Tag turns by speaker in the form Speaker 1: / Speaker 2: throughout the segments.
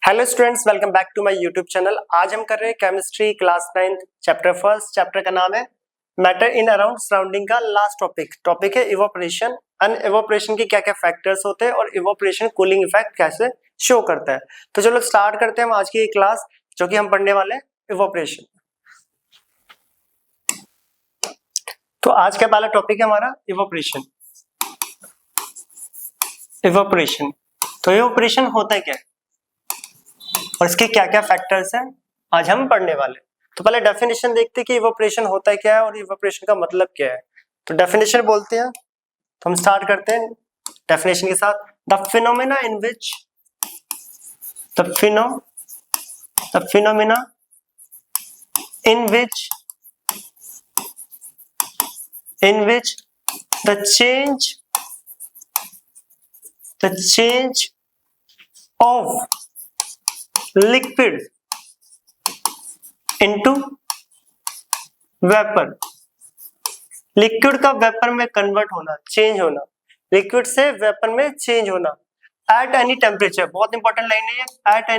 Speaker 1: Hello students, welcome back to my YouTube channel. आज हम कर रहे हैं chemistry class 9 chapter first. Chapter का नाम है मैटर इन अराउंड सराउंडिंग का लास्ट टॉपिक है इवोपरेशन। एंड इवोपरेशन के क्या क्या फैक्टर्स होते हैं और इवोपरेशन कूलिंग इफेक्ट कैसे शो करता है। तो चलो स्टार्ट करते हैं हम आज की क्लास, जो कि हम पढ़ने वाले हैं इवोपरेशन। तो आज का पहला टॉपिक है हमारा इवोपरेशन। इवोपरेशन तो इवोपरेशन होता है क्या और इसके क्या क्या फैक्टर्स हैं, आज हम पढ़ने वाले। तो पहले डेफिनेशन देखते हैं कि इवोपरेशन होता है क्या है और इवोपरेशन का मतलब क्या है। तो डेफिनेशन बोलते हैं, तो हम स्टार्ट करते हैं डेफिनेशन के साथ। The phenomena in which the phenomena in which the change of liquid into vapour. Liquid का वेपर में कन्वर्ट होना, चेंज होना, लिक्विड से वेपर में चेंज होना एट एनी टेम्परेचर। बहुत इंपॉर्टेंट लाइन है ये, एट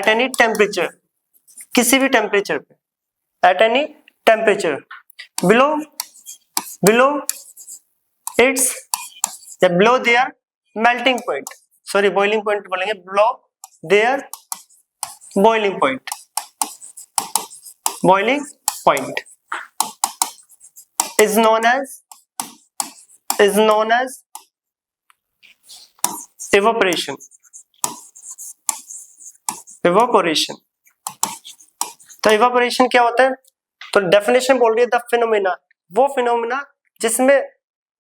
Speaker 1: एनी टेम्परेचर, किसी भी टेम्परेचर पे, at any temperature below its below their melting point, sorry boiling point बोलेंगे, below their boiling point is known as evaporation। तो इवापोरेशन क्या होता है? तो डेफिनेशन बोल रही है द फिनोमेना, वो फिनोमेना जिसमें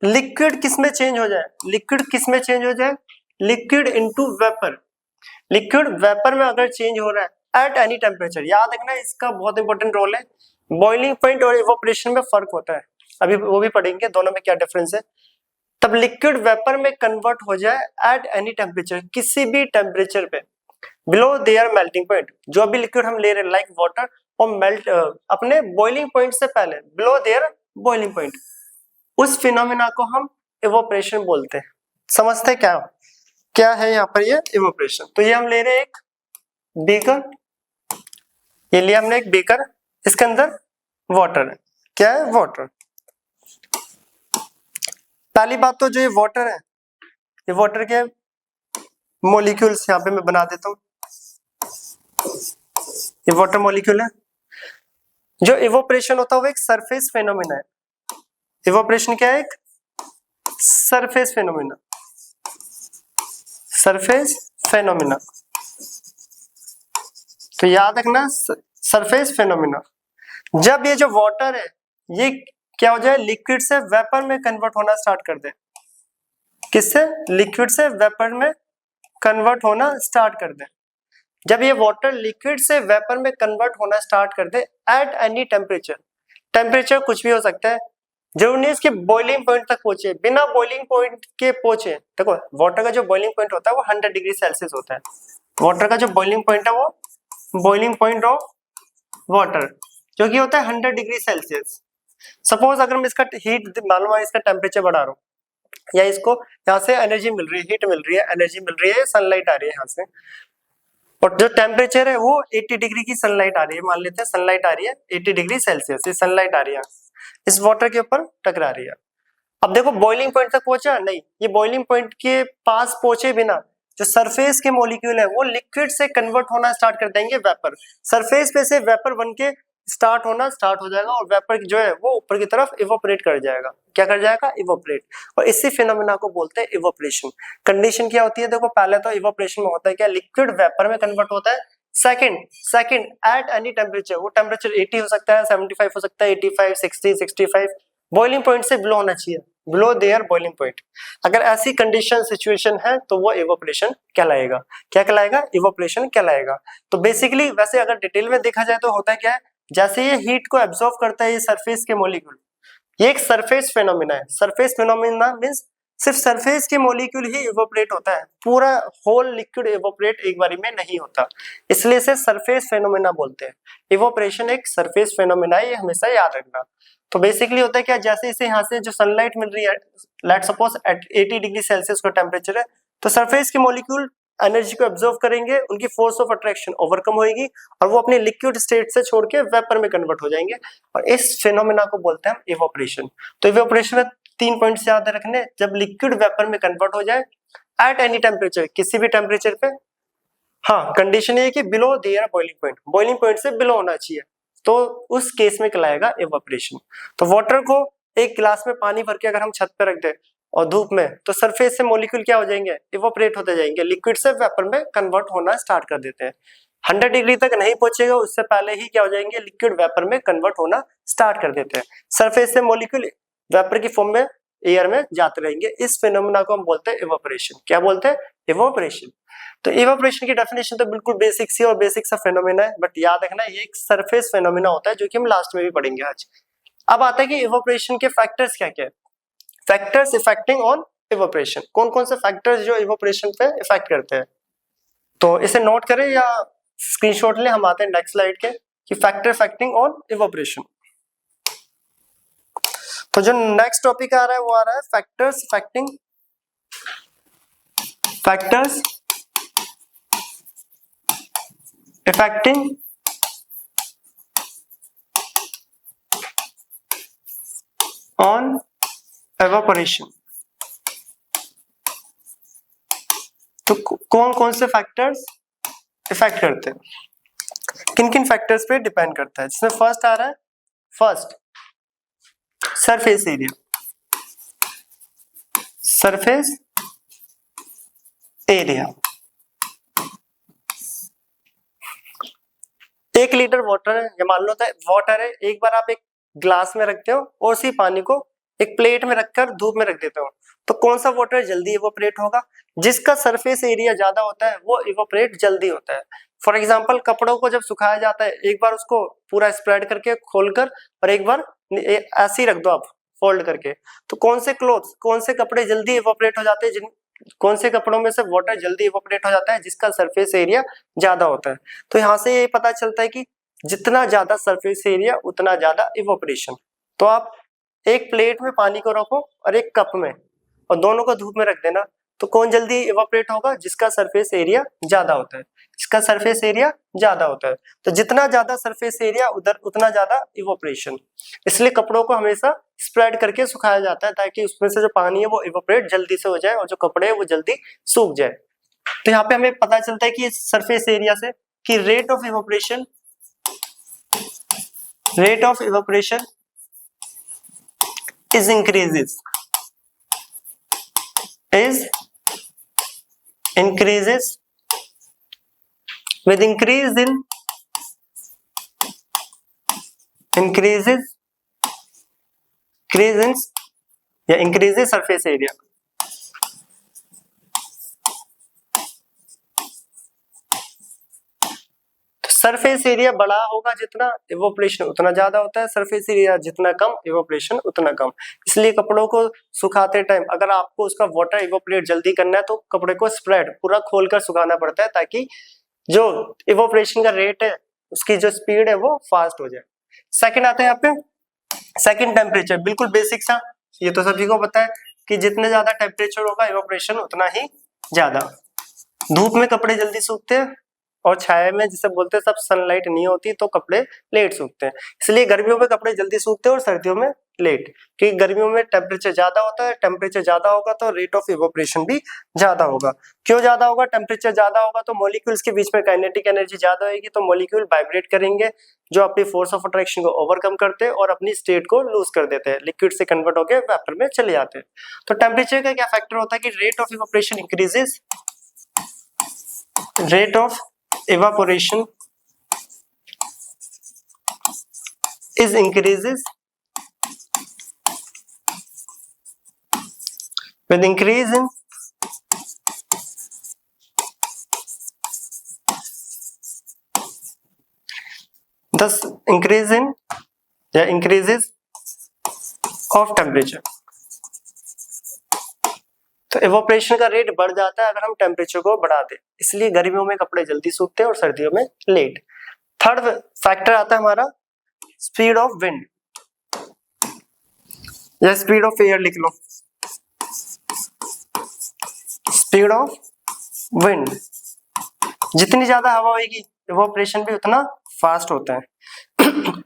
Speaker 1: लिक्विड किसमें चेंज हो जाए, liquid into vapour. Liquid vapour में अगर चेंज हो रहा है एट एनी टेम्परेचर, याद रखना इसका बहुत इंपॉर्टेंट रोल है। बॉइलिंग पॉइंट और इवोपरेशन में फर्क होता है, अभी वो भी पढ़ेंगे दोनों में क्या डिफरेंस है। तब लिक्विड वेपर में कन्वर्ट हो जाए एट एनी टेम्परेचर, किसी भी टेम्परेचर पे, बिलो देयर मेल्टिंग पॉइंट। जो भी लिक्विड हम ले रहे हैं लाइक वाटर, और मेल्ट अपने बॉइलिंग पॉइंट से पहले, बिलो देयर बॉइलिंग पॉइंट, उस फिनोमेना को हम इवोपरेशन बोलते हैं। समझते क्या है यहाँ पर ये इवोपरेशन। तो ये हम ले रहे हैं एक बीकर, ये लिया हमने एक बीकर, इसके अंदर वाटर है। क्या है? वाटर। पहली बात तो जो ये वाटर है, ये वाटर के मॉलिक्यूल्स यहाँ पे मैं बना देता हूं। ये वाटर मॉलिक्यूल है। जो इवोपरेशन होता है वो एक सरफेस फेनोमेना है। इवोपरेशन क्या है? एक सरफेस फेनोमेना, तो याद रखना सरफेस फेनोमेना। जब ये जो वाटर है ये क्या हो जाए, लिक्विड से वेपर में कन्वर्ट होना स्टार्ट कर दे। किससे? लिक्विड से वेपर में कन्वर्ट होना स्टार्ट कर दे। जब ये वाटर लिक्विड से वेपर में कन्वर्ट होना स्टार्ट कर दे एट एनी टेम्परेचर, टेम्परेचर कुछ भी हो सकता है, जरूरी नहीं इसके बॉइलिंग पॉइंट तक पहुंचे, बिना बॉइलिंग पॉइंट के पहुंचे। देखो वाटर का जो बॉइलिंग पॉइंट होता है वो 100 डिग्री सेल्सियस होता है। वाटर का जो बॉइलिंग पॉइंट है वो बॉइलिंग पॉइंट ऑफ वाटर जो कि होता है 100 डिग्री सेल्सियस। सपोज अगर मैं इसका हीट मालूम है, इसका टेम्परेचर बढ़ा रहा हूँ, या इसको यहाँ से एनर्जी मिल रही है, हीट मिल रही है, एनर्जी मिल रही है, सनलाइट आ रही है यहाँ से, और जो टेम्परेचर है वो 80 डिग्री की सनलाइट आ रही है। मान लेते हैं सनलाइट आ रही है 80 डिग्री सेल्सियस, ये सनलाइट आ रही है, इस वाटर के ऊपर टकरा रही है। अब देखो बॉइलिंग पॉइंट तक पहुंचा नहीं, ये बॉइलिंग पॉइंट के पास पहुंचे बिना जो सरफेस के मॉलिक्यूल है वो लिक्विड से कन्वर्ट होना स्टार्ट कर देंगे वेपर। सरफेस पे से वेपर बन के स्टार्ट हो जाएगा, और वेपर जो है वो ऊपर की तरफ इवोपरेट कर जाएगा। क्या कर जाएगा? इवोपरेट। और इसी फिनोमेना को बोलते हैं इवोपरेशन। कंडीशन क्या होती है? देखो पहले तो इवोपरेशन में होता है क्या, लिक्विड वेपर में कन्वर्ट होता है। सेकंड एट एनी टेम्परेचर, वो टेम्परेचर 80 हो सकता है, 75 हो सकता है, 85, 60, 65, बॉइलिंग पॉइंट से बिलो होना चाहिए, बिलो देयर बॉइलिंग पॉइंट। अगर ऐसी कंडीशन सिचुएशन है तो वो इवोपरेशन कहलाएगा। क्या कहलाएगा? इवोपरेशन कहलाएगा। तो बेसिकली वैसे अगर डिटेल में देखा जाए तो होता है क्या है, जैसे ये हीट को एब्जॉर्ब करता है ये सरफेस के मॉलिक्यूल, ये एक सरफेस फेनोमेना है। सरफेस फेनोमेना मींस सिर्फ सरफेस के मॉलिक्यूल ही इवोपरेट होता है, पूरा होल लिक्विड इवोपरेट एक बारी में नहीं होता, इसलिए इसे सरफेस फेनोमेना बोलते हैं। इवोपरेशन एक सरफेस फेनोमेना है, ये हमेशा याद रखना। तो बेसिकली होता है क्या, जैसे इसे यहाँ से जो सनलाइट मिल रही है, let's suppose at 80 degree Celsius का टेम्परेचर है, तो सरफेस के मॉलिक्यूल एनर्जी को एब्जॉर्व करेंगे, उनकी फोर्स ऑफ अट्रैक्शन ओवरकम होगी और वो अपने लिक्विड स्टेट से छोड़ के वेपर में कन्वर्ट हो जाएंगे और इस फिनोमेना को बोलते हैं हम इवोपरेशन। तो इवोपरेशन में 3 पॉइंट्स याद रखने, जब लिक्विड वेपर में कन्वर्ट हो जाए एट एनी टेम्परेचर, किसी भी टेम्परेचर पे, हाँ कंडीशन ये है कि बिलो देयर बॉइलिंग पॉइंट से बिलो होना चाहिए, तो उस केस में कहलाएगा इवोपरेशन। तो वाटर को एक गिलास में पानी भर के अगर हम छत पे रख दें और धूप में, तो सरफेस से मॉलिक्यूल क्या हो जाएंगे, इवोपरेट होते जाएंगे, लिक्विड से वेपर में कन्वर्ट होना स्टार्ट कर देते हैं। 100 डिग्री तक नहीं पहुंचेगा, उससे पहले ही क्या हो जाएंगे, लिक्विड वेपर में कन्वर्ट होना स्टार्ट कर देते हैं। सरफेस से मॉलिक्यूल वेपर की फॉर्म में एयर में जाते रहेंगे। इस फिनोमेना को हम बोलते हैं इवोपरेशन। क्या बोलते हैं, इवोपरेशन। तो इवोपरेशन की डेफिनेशन तो बिल्कुल बेसिक सी और बेसिक सा फेनोमेना है, बट याद रखना ये एक सरफेस फेनोमेना होता है, जो कि हम लास्ट में भी पढ़ेंगे आज। अब आता है कि इवोपरेशन के फैक्टर्स क्या क्या है, फैक्टर्स इफेक्टिंग ऑन इवोपरेशन, कौन कौन से फैक्टर्स जो इवोपरेशन पे इफेक्ट करते हैं। तो इसे नोट करें या स्क्रीनशॉट ले, हम आते हैं नेक्स्ट स्लाइड के कि फैक्टर इफेक्टिंग ऑन इवोपरेशन। तो जो नेक्स्ट टॉपिक आ रहा है वो आ रहा है फैक्टर्स इफेक्टिंग ऑन इवेपोरेशन। तो कौन कौन से फैक्टर्स इफेक्ट करते हैं, किन किन फैक्टर्स पे डिपेंड करता है। जिसमें फर्स्ट आ रहा है, first surface area. 1 litre water है, या मान लो वाटर है, एक बार आप एक ग्लास में रखते हो और उसी पानी को एक प्लेट में रखकर धूप में रख देते हो, तो कौन सा वाटर जल्दी इवोपरेट होगा, जिसका सरफेस एरिया ज्यादा होता है वो इवोपरेट जल्दी होता है। फॉर एग्जांपल कपड़ों को जब सुखाया जाता है, एक बार उसको पूरा स्प्रेड करके खोलकर और एक बार ऐसे ही रख दो आप फोल्ड करके, तो कौन से कपड़े जल्दी इवोपरेट हो जाते हैं, कौन से कपड़ों में से वाटर जल्दी इवोपरेट हो जाता है, जिसका सरफेस एरिया ज्यादा होता है। तो यहाँ से ये पता चलता है कि जितना ज्यादा सरफेस एरिया उतना ज्यादा इवोपरेशन। तो आप एक प्लेट में पानी को रखो और एक कप में, और दोनों को धूप में रख देना, तो कौन जल्दी इवोपरेट होगा, जिसका सरफेस एरिया ज्यादा होता है, जिसका सरफेस एरिया ज्यादा होता है। तो जितना ज्यादा सरफेस एरिया उधर उतना ज्यादा इवोपरेशन। इसलिए कपड़ों को हमेशा स्प्रेड करके सुखाया जाता है, ताकि उसमें से जो पानी है वो इवोपरेट जल्दी से हो जाए और जो कपड़े है वो जल्दी सूख जाए। तो यहाँ पे हमें पता चलता है कि सरफेस एरिया से कि rate of evaporation is increases with increases surface area। Surface area बड़ा होगा जितना, इवोपरेशन उतना ज्यादा होता है, सरफेस एरिया जितना कम, इवोपरेशन उतना कम। इसलिए कपड़ों को सुखाते टाइम अगर आपको उसका वाटर इवोपरेट जल्दी करना है, तो कपड़े को स्प्रेड पूरा खोलकर सुखाना पड़ता है, ताकि जो इवोपरेशन का रेट है, उसकी जो स्पीड है वो फास्ट हो जाए। सेकंड आता है यहाँ पे सेकंड टेम्परेचर, बिल्कुल बेसिक सा, ये तो सभी को पता है कि जितने ज्यादा टेम्परेचर होगा इवोपरेशन उतना ही ज्यादा। धूप में कपड़े जल्दी सूखते हैं और छाया में, जिसे बोलते हैं सब सनलाइट नहीं होती तो कपड़े लेट सूखते हैं। इसलिए गर्मियों में कपड़े जल्दी सूखते हैं और सर्दियों में लेट, क्योंकि गर्मियों में टेम्परेचर ज्यादा होता है, टेम्परेचर ज्यादा होगा तो रेट ऑफ इवोपरेशन भी ज्यादा होगा। क्यों ज्यादा होगा, टेम्परेचर ज्यादा होगा तो मॉलिक्यूल्स के बीच में काइनेटिक एनर्जी ज्यादा होगी, तो मॉलिक्यूल वाइब्रेट करेंगे, जो अपनी फोर्स ऑफ अट्रैक्शन को ओवरकम करते हैं और अपनी स्टेट को लूज कर देते हैं, लिक्विड से कन्वर्ट होकर वेपर में चले जाते हैं। तो टेम्परेचर का क्या फैक्टर होता है कि rate of evaporation increases, rate of evaporation is increases with increase in thus increase in increases of temperature। तो इवोपरेशन का रेट बढ़ जाता है अगर हम टेम्परेचर को बढ़ा दें, इसलिए गर्मियों में कपड़े जल्दी सूखते हैं और सर्दियों में लेट। थर्ड फैक्टर आता है हमारा स्पीड ऑफ विंड, या स्पीड ऑफ एयर लिख लो, स्पीड ऑफ विंड, जितनी ज्यादा हवा होगी इवोपरेशन भी उतना फास्ट होता है।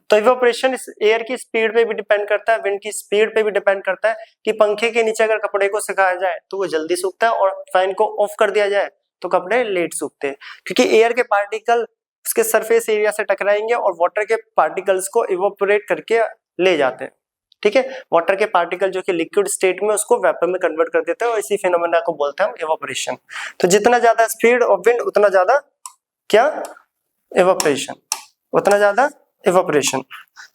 Speaker 1: तो इवोपरेशन एयर की स्पीड पे भी डिपेंड करता है, विंड की स्पीड पे भी डिपेंड करता है कि पंखे के नीचे अगर कपड़े को सुखाया जाए तो वो जल्दी सूखता है, और फैन को ऑफ कर दिया जाए तो कपड़े लेट सूखते हैं, क्योंकि एयर के पार्टिकल उसके सरफेस एरिया से टकराएंगे और वाटर के पार्टिकल्स को इवोपरेट करके ले जाते हैं। ठीक है, वाटर के पार्टिकल जो कि लिक्विड स्टेट में उसको वेपर में कन्वर्ट कर देते हैं, और इसी फिनोमेना को बोलते हैं हम इवोपरेशन। तो जितना ज्यादा स्पीड ऑफ विंड उतना ज्यादा क्या, इवोपरेशन, उतना ज्यादा इवोपरेशन।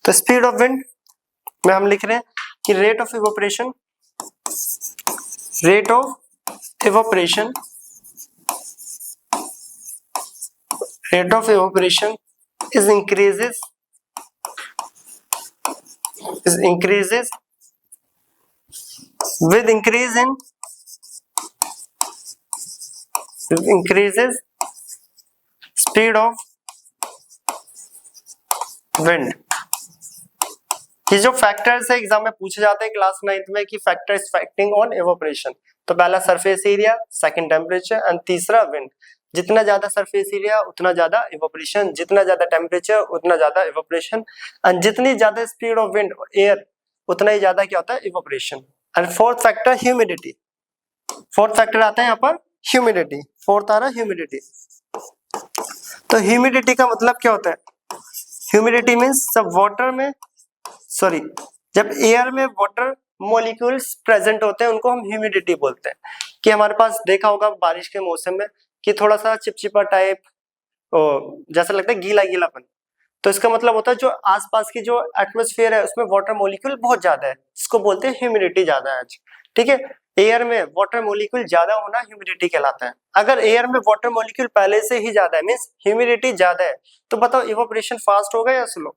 Speaker 1: तो स्पीड ऑफ विंड में हम लिख रहे हैं कि rate of evaporation, rate of evaporation, rate of evaporation is increases with increases speed of wind। ये जो फैक्टर्स है एग्जाम में पूछे जाते हैं क्लास 9th में कि फैक्टर्स इफेक्टिंग ऑन इवोपरेशन। तो पहला surface area, second temperature and तीसरा विंड। जितना ज्यादा सरफेस एरिया उतना ज्यादा इवोपरेशन, जितना ज्यादा टेम्परेचर उतना ज्यादा इवोपरेशन, एंड जितनी ज्यादा स्पीड ऑफ विंड एयर उतना ही ज्यादा क्या होता है, evaporation. And fourth factor humidity, fourth factor आता है यहाँ पर ह्यूमिडिटी, फोर्थ आ रहा है ह्यूमिडिटी। तो ह्यूमिडिटी का मतलब क्या होता है, ह्यूमिडिटी मीन्स जब वाटर में जब एयर में वाटर मॉलिक्यूल्स प्रेजेंट होते हैं उनको हम ह्यूमिडिटी बोलते हैं। कि हमारे पास देखा होगा बारिश के मौसम में कि थोड़ा सा चिपचिपा टाइप जैसा लगता है, गीला गीलापन। तो इसका मतलब होता है जो आसपास की जो एटमॉस्फेयर है उसमें वाटर मॉलिक्यूल बहुत ज्यादा है, इसको बोलते हैं ह्यूमिडिटी ज्यादा है आज। ठीक है, एयर में वाटर मॉलिक्यूल ज्यादा होना ह्यूमिडिटी कहलाता है। अगर एयर में वाटर मॉलिक्यूल पहले से ही ज्यादा है मींस ह्यूमिडिटी ज्यादा है, तो बताओ इवोपरेशन फास्ट होगा या स्लो।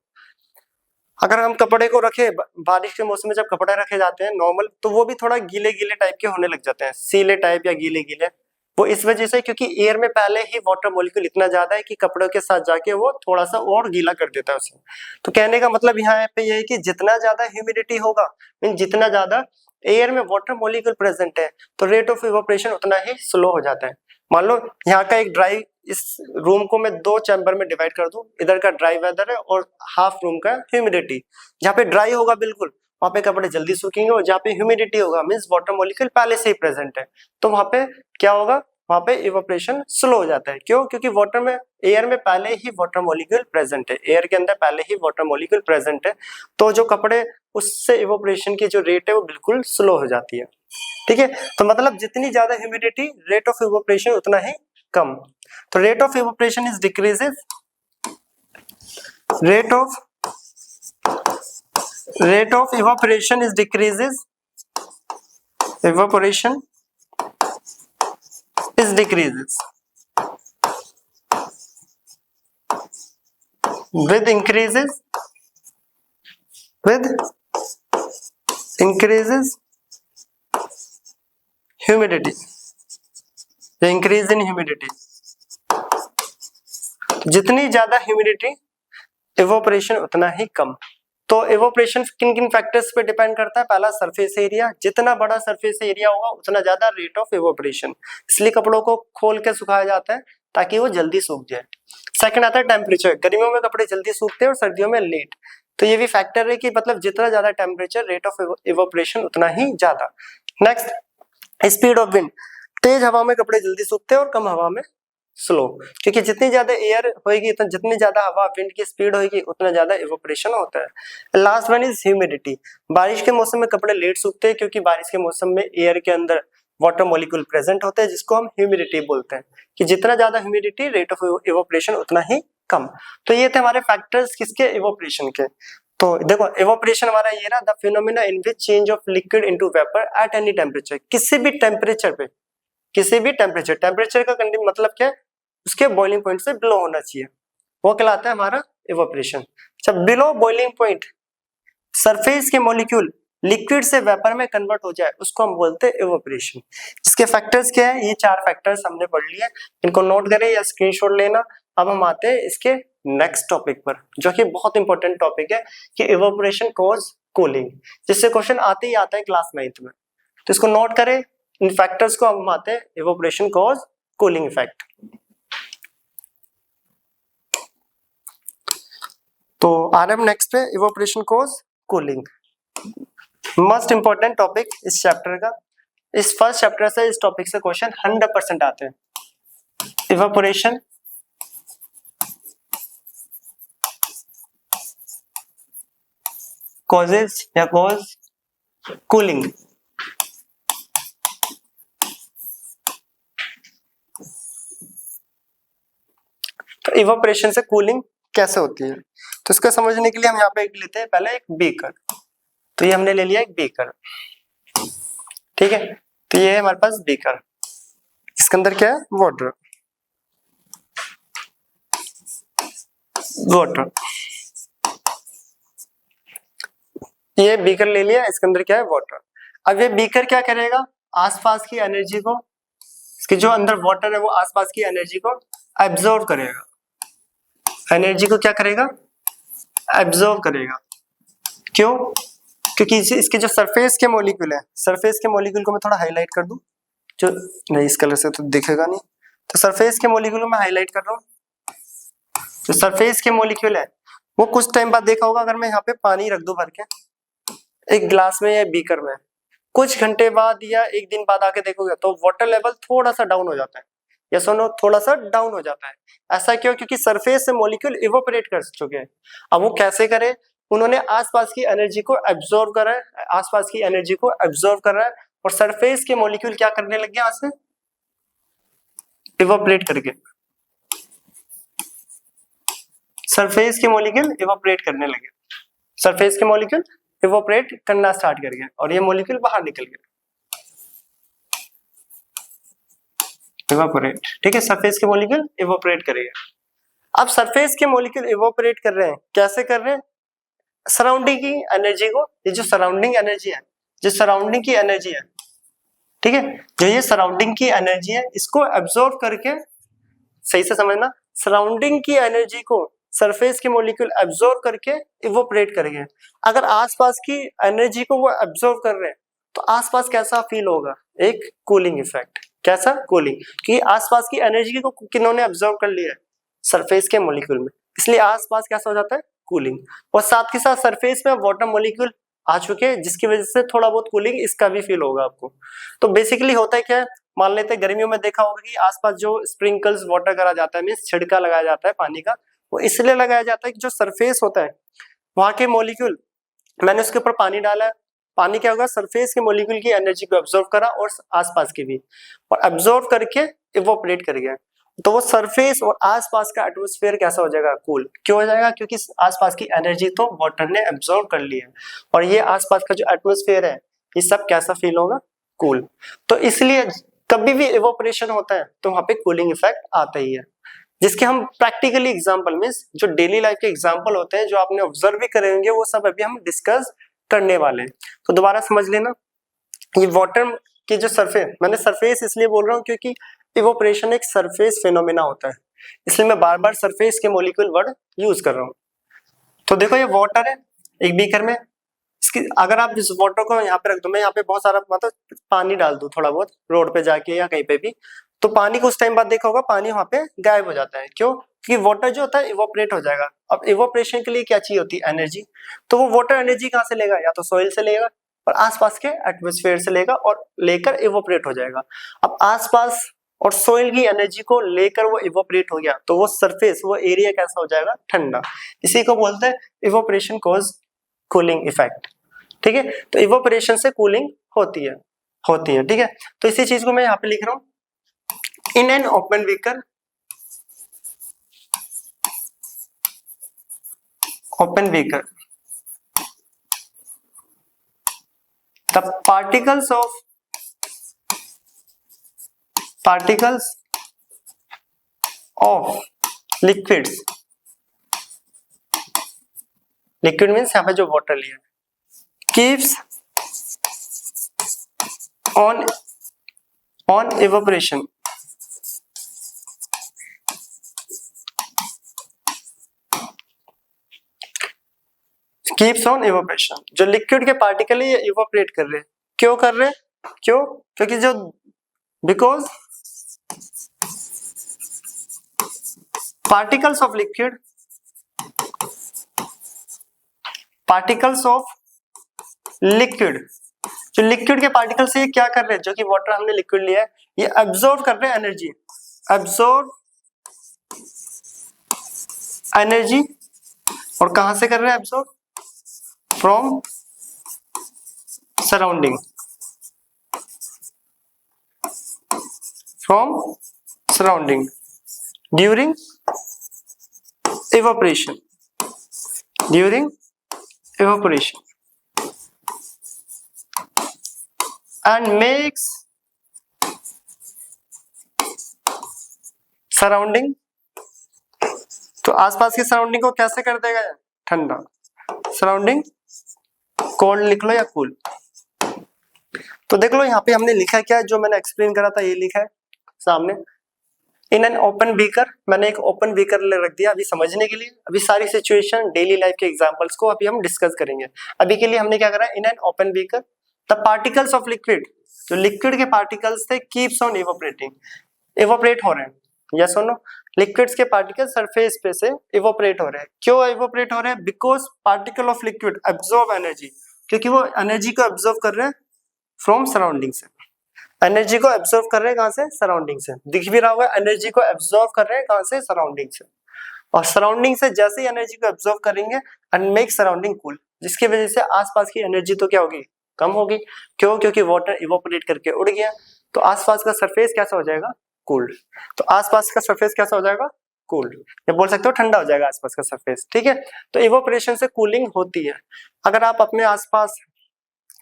Speaker 1: अगर हम कपड़े को रखे बारिश के मौसम में, जब कपड़े रखे जाते हैं नॉर्मल, तो वो भी थोड़ा गीले गीले टाइप के होने लग जाते हैं, सीले टाइप या गीले गीले। वो इस वजह से क्योंकि एयर में पहले ही वाटर मॉलिक्यूल इतना ज्यादा है कि कपड़ों के साथ जाके वो थोड़ा सा और गीला कर देता है उसे। तो कहने का मतलब यहाँ पे ये है कि जितना ज्यादा ह्यूमिडिटी होगा, जितना ज्यादा एयर में वाटर मॉलिक्यूल प्रेजेंट है, तो रेट ऑफ इवोपरेशन उतना ही स्लो हो जाता है। मान लो यहाँ का एक ड्राई, इस रूम को मैं दो चैम्बर में डिवाइड कर दूं, इधर का ड्राई वेदर है और हाफ रूम का ह्यूमिडिटी। जहाँ पे ड्राई होगा बिल्कुल वहां पे कपड़े जल्दी सूखेंगे, और जहाँ पे ह्यूमिडिटी होगा मींस वाटर मॉलिक्यूल पहले से ही प्रेजेंट है, तो वहां पे क्या होगा, वहां पे इवोपरेशन स्लो हो जाता है। क्यों, क्योंकि वाटर में, एयर में पहले ही वाटर मॉलिक्यूल प्रेजेंट है, एयर के अंदर पहले ही वाटर मॉलिक्यूल प्रेजेंट है, तो जो कपड़े उससे इवोपरेशन की जो रेट है वो बिल्कुल स्लो हो जाती है। ठीक है, तो मतलब जितनी ज्यादा ह्यूमिडिटी रेट ऑफ इवोपरेशन उतना ही कम। तो rate of evaporation is decreases, rate of evaporation is decreases, evaporation is decreases with increases humidity, the increase in humidity। जितनी ज्यादा ह्यूमिडिटी इवोपरेशन उतना ही कम। तो इवोपरेशन किन किन फैक्टर्स पे डिपेंड करता है, पहला सरफेस एरिया, जितना बड़ा सरफेस एरिया होगा उतना ज्यादा रेट ऑफ इवोपरेशन, इसलिए कपड़ों को खोल के सुखाया जाता है ताकि वो जल्दी सूख जाए। सेकंड आता है टेम्परेचर, गर्मियों में कपड़े जल्दी सूखते हैं और सर्दियों में लेट। तो ये भी फैक्टर है कि मतलब जितना ज्यादा टेम्परेचर रेट ऑफ इवोपरेशन उतना ही ज्यादा। नेक्स्ट स्पीड ऑफ विंड, तेज हवा में कपड़े जल्दी सूखते हैं और कम हवा में स्लो, क्योंकि जितनी ज्यादा एयर होगी, जितनी ज्यादा हवा विंड की स्पीड होगी उतना ज्यादा इवोपरेशन होता है। लास्ट वन इज ह्यूमिडिटी, बारिश के मौसम में कपड़े लेट सूखते हैं क्योंकि बारिश के मौसम में एयर के अंदर वाटर मॉलिक्यूल प्रेजेंट होते हैं, जिसको हम ह्यूमिडिटी बोलते हैं। कि जितना ज्यादा ह्यूमिडिटी रेट ऑफ इवोपरेशन उतना ही कम। तो ये थे हमारे फैक्टर्स किसके, इवोपरेशन के। तो देखो इवोपरेशन हमारा ये ना, the phenomena in which change of liquid into vapour eight any temperature, किसी भी टेम्परेचर पे, किसी भी टेम्परेचर, टेम्परेचर का मतलब क्या है, उसके बॉइलिंग पॉइंट से बिलो होना चाहिए, वो कहलाता है हमारा इवोपरेशन। जब बिलो बॉइलिंग पॉइंट सरफेस के मॉलिक्यूल लिक्विड से वेपर में कन्वर्ट हो जाए उसको हम बोलते हैं इवोपरेशन। इसके फैक्टर्स क्या है, ये चार फैक्टर्स हमने पढ़ लिए, इनको नोट करें या स्क्रीनशॉट लेना। अब हम आते हैं इसके नेक्स्ट टॉपिक पर, जो कि बहुत इंपॉर्टेंट टॉपिक है कि इवोपरेशन कॉज कूलिंग, जिससे क्वेश्चन आते ही आता है क्लास 9th में। तो इसको नोट करें, इन फैक्टर्स को हम आते हैं इवोपरेशन कॉज कूलिंग इफेक्ट। तो आ रहे हम नेक्स्ट पे evaporation cause cooling. Most important topic इस चैप्टर का, इस फर्स्ट चैप्टर से इस टॉपिक से क्वेश्चन 100% आते हैं। इवोपरेशन कॉजेज या कॉज कूलिंग। तो इवोपरेशन से कूलिंग कैसे होती है, तो इसको समझने के लिए हम यहाँ पे एक लेते हैं पहले एक बीकर। तो ये हमने ले लिया एक बीकर, ठीक है। तो ये है हमारे पास बीकर, इसके अंदर क्या है, वाटर। वाटर, ये बीकर ले लिया, इसके अंदर क्या है, वाटर। अब ये बीकर क्या करेगा, आसपास की एनर्जी को, इसके जो अंदर वाटर है वो आसपास की एनर्जी को एब्जॉर्ब करेगा। एनर्जी को क्या करेगा, एब्जॉर्ब करेगा। क्यों, क्योंकि इसके जो सरफेस के मॉलिक्यूल है, सरफेस के मॉलिक्यूल को मैं थोड़ा हाईलाइट कर दूं, जो नहीं इस कलर से तो दिखेगा नहीं, तो सरफेस के मॉलिक्यूल मैं हाईलाइट कर रहा हूं। जो सरफेस के मॉलिक्यूल है वो कुछ टाइम बाद देखा होगा, अगर मैं यहाँ पे पानी रख दूं भर के एक ग्लास में या बीकर में, कुछ घंटे बाद या एक दिन बाद आके देखोगे तो वाटर लेवल थोड़ा सा डाउन हो जाता है, या सुनो थोड़ा सा डाउन हो जाता है। ऐसा क्यों, क्योंकि सरफेस से मॉलिक्यूल इवोपरेट कर चुके हैं। अब वो कैसे करे, उन्होंने आसपास की एनर्जी को एब्जॉर्ब करा है, आसपास की एनर्जी को एब्जॉर्ब कर रहा है, और सरफेस के मॉलिक्यूल क्या करने लग गए, यहाँ से इवोपरेट करके, सरफेस के मॉलिक्यूल इवोपरेट करने लगे, सरफेस के मॉलिक्यूल इवोपरेट करना स्टार्ट कर गए, और ये मॉलिक्यूल बाहर निकल गए, इवोपरेट, ठीक है। सरफेस के मॉलिक्यूल इवोपरेट करेगा। अब सरफेस के मॉलिक्यूल इवोपरेट कर रहे हैं, कैसे कर रहे हैं, सराउंडिंग की एनर्जी को, ये जो सराउंडिंग एनर्जी है, जो सराउंडिंग की एनर्जी है, ठीक है, जो ये सराउंडिंग की एनर्जी है, इसको एब्जॉर्ब करके, सही से समझना, सराउंडिंग की एनर्जी को सरफेस के मॉलिक्यूल एब्जॉर्ब करके इवोपरेट करेंगे। अगर आसपास की एनर्जी को वो एब्जॉर्ब कर रहे हैं तो आसपास कैसा फील होगा, एक कूलिंग इफेक्ट। कैसा, कूलिंग, क्योंकि आसपास की एनर्जी को किन्होंने एब्जॉर्ब कर लिया है, सरफेस के मॉलिक्यूल में, इसलिए आसपास कैसा हो जाता है, कूलिंग। और साथ के साथ सरफेस में वाटर मॉलिक्यूल आ चुके हैं, जिसकी वजह से थोड़ा बहुत कूलिंग इसका भी फील होगा आपको। तो बेसिकली होता है क्या है, मान लेते हैं गर्मियों में देखा होगा कि आसपास जो स्प्रिंकल्स वाटर करा जाता है, मींस छिड़का लगाया जाता है पानी का, वो इसलिए लगाया जाता है कि जो सरफेस होता है वहां के मॉलिक्यूल, मैंने उसके ऊपर पानी डाला है, पानी क्या होगा, सरफेस के मॉलिक्यूल की एनर्जी को एब्जॉर्ब करा और आसपास की भी, और एब्जॉर्ब करके इवोपरेट कर गया, तो वो सरफेस और आसपास का एटमॉस्फेयर कैसा हो जाएगा, कूल। क्यों हो जाएगा, क्योंकि आसपास की एनर्जी तो वाटर ने एब्जॉर्ब कर ली है, और ये आसपास का जो एटमॉस्फेयर है ये सब कैसा फील होगा, कूल। तो इसलिए कभी भी इवोपरेशन होता है तो वहां पे कूलिंग इफेक्ट आता ही है, जिसके हम प्रैक्टिकली एग्जांपल में, जो डेली लाइफ के एग्जांपल होते हैं, जो आपने ऑब्जर्व भी करे होंगे, वो सब अभी हम डिस्कस करने वाले हैं। तो दोबारा समझ लेना, ये वाटर की जो सरफेस, मैंने सरफेस इसलिए बोल रहा हूँ क्योंकि इवोपरेशन एक सरफेस फिनोमेना होता है, इसलिए मैं बार बार सरफेस के मॉलिक्यूल वर्ड यूज कर रहा हूँ। तो देखो ये वाटर है एक बीकर में, इसकी अगर आप इस वाटर को यहाँ पे रख दो, मैं यहाँ पे बहुत सारा मतलब पानी डाल दूं थोड़ा बहुत रोड पे जाके या कहीं पे भी, तो पानी को उस टाइम बाद देखा होगा पानी वहां पे गायब हो जाता है। क्यों, क्योंकि वाटर जो होता है इवोपरेट हो जाएगा। अब इवोपरेशन के लिए क्या चाहिए होती है, एनर्जी। तो वो वाटर एनर्जी कहाँ से लेगा, या तो सोइल से लेगा और आसपास के एटमॉस्फेयर से लेगा, और लेकर इवोपरेट हो जाएगा। अब आसपास और सोइल की एनर्जी को लेकर वो इवोपरेट हो गया, तो वो सरफेस, वो एरिया कैसा हो जाएगा, ठंडा। इसी को बोलते हैं इवोपरेशन कॉज कूलिंग इफेक्ट, ठीक है। तो इवोपरेशन से कूलिंग होती है, ठीक है। तो इसी चीज को मैं यहाँ पे लिख रहा हूं, in an open beaker, open beaker the particles of liquids, liquid means यहाँ पे जो वाटर लिया, keeps on evaporation, keeps on evaporation. जो लिक्विड के पार्टिकल है ये इवोपरेट कर रहे हैं। क्यों कर रहे हैं, क्यों, क्योंकि जो because particles of liquid, particles of liquid, जो लिक्विड के पार्टिकल्स ये क्या कर रहे हैं, जो कि वाटर हमने लिक्विड लिया है, ये अब्सॉर्ब कर रहे हैं एनर्जी, अब्सॉर्ब एनर्जी, और कहां से कर रहे हैं absorb, from surrounding, from surrounding during evaporation, during evaporation, and makes surrounding, तो आसपास की सराउंडिंग को कैसे कर देगा, ठंडा, सराउंडिंग कोल्ड लिख लो या कूल। तो देख लो यहाँ पे हमने लिखा क्या है, जो मैंने एक्सप्लेन करा था ये लिखा है सामने, इन एन ओपन बीकर, मैंने एक ओपन बीकर रख दिया अभी समझने के लिए। अभी सारी सिचुएशन डेली लाइफ के एग्जांपल्स को अभी हम डिस्कस करेंगे। अभी के लिए हमने क्या करा, in an open beaker the particles of liquid, जो लिक्विड के पार्टिकल्स थे कीप्स ऑन इवोपरेटिंग, इवोपरेट हो रहे हैं, यस और नो, लिक्विड्स के पार्टिकल सरफेस पे से इवोपरेट हो रहे हैं। क्यों इवोपरेट हो रहे हैं, because particle of liquid absorb energy, क्योंकि वो एनर्जी को एब्जॉर्ब कर रहे हैं फ्रॉम सराउंडिंग से, एनर्जी को एब्जॉर्ब कर रहे हैं कहां से, सराउंडिंग से, दिख भी रहा होगा एनर्जी को एब्जॉर्ब कर रहे हैं कहां से, सराउंडिंग से, और सराउंडिंग से जैसे ही एनर्जी को एब्जॉर्ब करेंगे एंड मेक सराउंडिंग कूल, जिसकी वजह से आसपास की एनर्जी तो क्या होगी, कम होगी। क्यों, क्योंकि वाटर इवोपरेट करके उड़ गया, तो आसपास का सरफेस कैसा हो जाएगा, कूल्ड, तो आसपास का सरफेस कैसा हो जाएगा, कूल्ड, या बोल सकते हो ठंडा हो जाएगा आसपास का सरफेस, ठीक है। तो इवोपरेशन से कूलिंग होती है। अगर आप अपने आसपास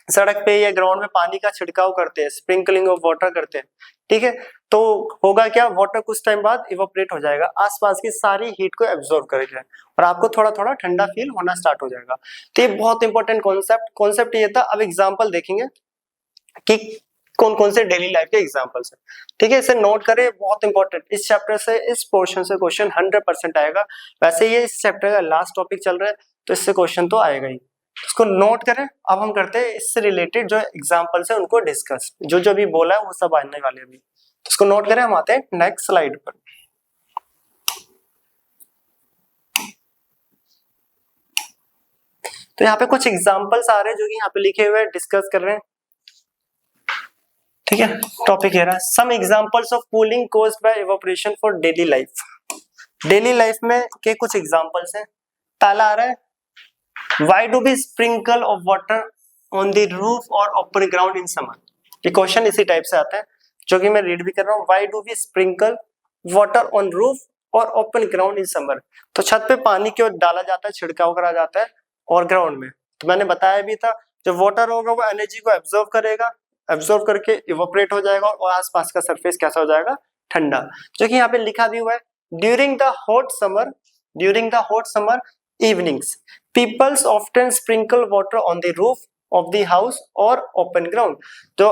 Speaker 1: सड़क पे या ग्राउंड में पानी का छिड़काव करते हैं, स्प्रिंकलिंग ऑफ वाटर करते हैं, ठीक है, तो होगा क्या, वाटर कुछ टाइम बाद इवोपरेट हो जाएगा, आसपास की सारी हीट को एब्जॉर्ब करेगा और आपको थोड़ा थोड़ा ठंडा फील होना स्टार्ट हो जाएगा। तो ये बहुत इंपॉर्टेंट कॉन्सेप्ट ये था। अब एग्जाम्पल देखेंगे कि कौन कौन से डेली लाइफ के एग्जाम्पल्स हैं, ठीक है, इसे नोट करें, बहुत इंपॉर्टेंट। इस चैप्टर से, इस पोर्शन से क्वेश्चन 100% आएगा। वैसे ये इस चैप्टर का लास्ट टॉपिक चल रहा है, तो इससे क्वेश्चन तो आएगा ही, इसको नोट करें। अब हम करते हैं इससे रिलेटेड जो एग्जांपल्स है उनको डिस्कस, जो जो भी बोला है वो सब आने वाले अभी, तो इसको नोट करें। हम आते हैं नेक्स्ट स्लाइड पर। तो यहाँ पे कुछ एग्जांपल्स आ रहे हैं जो कि यहाँ पे लिखे हुए हैं, डिस्कस कर रहे हैं, ठीक है। टॉपिक ये रहा, some examples of cooling caused by evaporation for daily life. Daily life में के कुछ एग्जांपल्स हैं। पहला आ रहा है, why do we sprinkle of water on the roof or open ground in summer? ये क्वेश्चन इसी टाइप से आता है जो कि मैं रीड भी कर रहा हूँ। why do we sprinkle water on roof or open ground in summer? तो छत पे पानी क्यों डाला जाता है, छिड़काव करा जाता है, और ग्राउंड में, तो मैंने बताया भी था, जो वाटर होगा वो एनर्जी को एब्जॉर्ब करेगा, एब्जॉर्ब करके इवोपरेट हो जाएगा और आसपास का सरफेस कैसा हो जाएगा, ठंडा, जो कि यहाँ पे लिखा भी हुआ है। During the hot summer evenings, peoples often sprinkle water on the roof of the house or open ground, तो